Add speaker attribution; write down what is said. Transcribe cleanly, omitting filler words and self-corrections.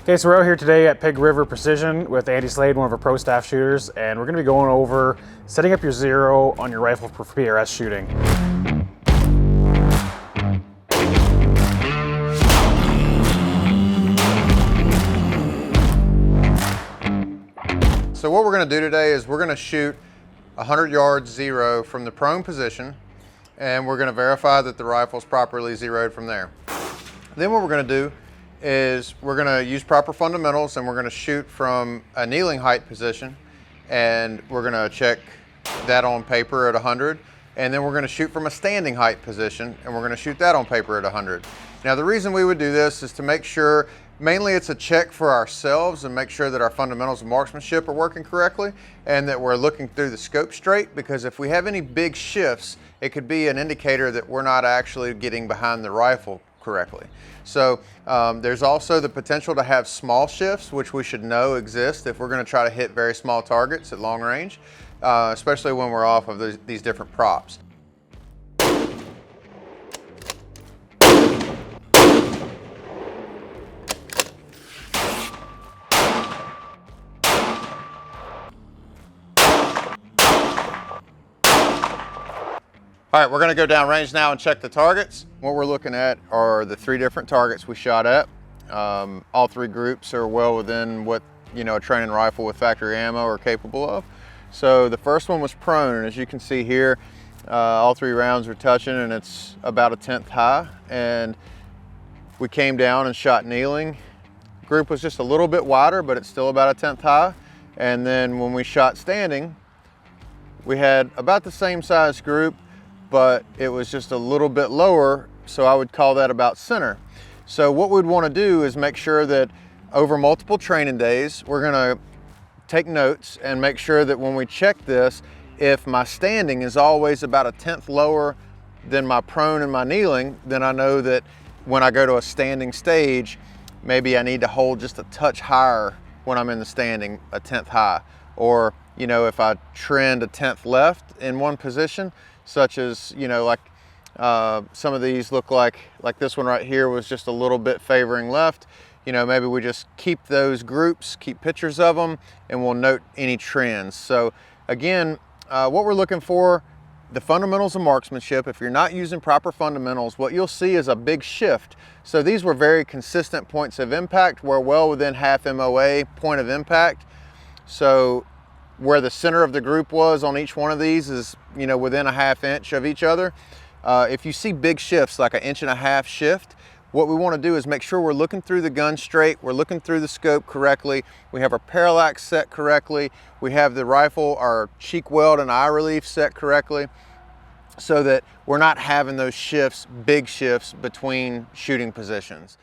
Speaker 1: Okay, so we're out here today at Pig River Precision with Andy Slade, one of our pro staff shooters, and we're going to be going over setting up your zero on your rifle for PRS shooting.
Speaker 2: So what we're going to do today is we're going to shoot 100 yards zero from the prone position, and we're going to verify that the rifle's properly zeroed from there. Then what we're going to do is we're going to use proper fundamentals, and we're going to shoot from a kneeling height position, and we're going to check that on paper at 100, and then we're going to shoot from a standing height position, and we're going to shoot that on paper at 100. Now the reason we would do this is to make sure, mainly it's a check for ourselves and make sure that our fundamentals of marksmanship are working correctly and that we're looking through the scope straight, because if we have any big shifts, it could be an indicator that we're not actually getting behind the rifle correctly. So there's also the potential to have small shifts, which we should know exist if we're going to try to hit very small targets at long range, especially when we're off of these different props. All right, we're going to go down range now and check the targets. What we're looking at are the 3 different targets we shot at. All 3 groups are well within what a training rifle with factory ammo are capable of. So the first one was prone, and as you can see here, all 3 rounds were touching, and it's about a 10th high. And we came down and shot kneeling. Group was just a little bit wider, but it's still about a 10th high. And then when we shot standing, we had about the same size group, but it was just a little bit lower, so I would call that about center. So what we'd want to do is make sure that over multiple training days, we're going to take notes and make sure that when we check this, if my standing is always about a 10th lower than my prone and my kneeling, then I know that when I go to a standing stage, maybe I need to hold just a touch higher when I'm in the standing, a 10th high. Or if I trend a 10th left in one position, such as, like some of these look like this one right here was just a little bit favoring left. Maybe we just keep those groups, keep pictures of them, and we'll note any trends. So again, what we're looking for, the fundamentals of marksmanship. If you're not using proper fundamentals, what you'll see is a big shift. So these were very consistent points of impact. We're well within half MOA point of impact. So where the center of the group was on each one of these is, within a ½ inch of each other. If you see big shifts, like an 1.5 inch shift, what we want to do is make sure we're looking through the gun straight, we're looking through the scope correctly, we have our parallax set correctly, we have the rifle, our cheek weld and eye relief set correctly, so that we're not having those shifts, big shifts between shooting positions.